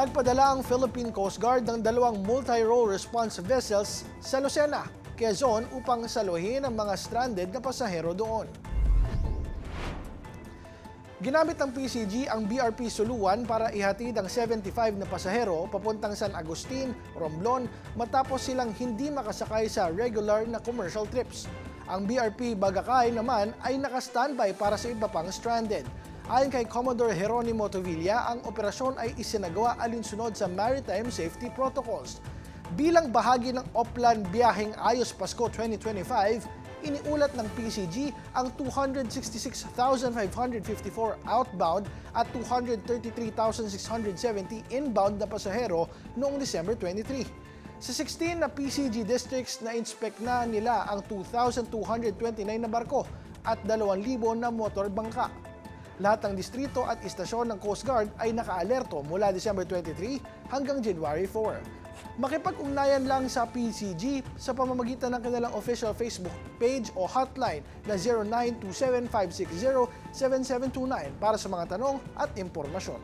Nagpadala ang Philippine Coast Guard ng dalawang multi-role response vessels sa Lucena, Quezon upang saluhin ang mga stranded na pasahero doon. Ginamit ng PCG ang BRP Suluan para ihatid ang 75 na pasahero papuntang San Agustin, Romblon matapos silang hindi makasakay sa regular na commercial trips. Ang BRP Bagakay naman ay naka-standby para sa iba pang stranded. Ayon kay Commodore Jeronimo Tovilla, ang operasyon ay isinagawa alinsunod sa maritime safety protocols. Bilang bahagi ng Oplan Biyaheng Ayos Pasko 2025, iniulat ng PCG ang 266,554 outbound at 233,670 inbound na pasahero noong December 23. Sa 16 na PCG districts na inspect na nila ang 2,229 na barko at 2,000 na motor bangka. Lahat ng distrito at istasyon ng Coast Guard ay naka-alerto mula December 23 hanggang January 4. Makipag-ugnayan lang sa PCG sa pamamagitan ng kanilang official Facebook page o hotline na 0927-560-7729 para sa mga tanong at impormasyon.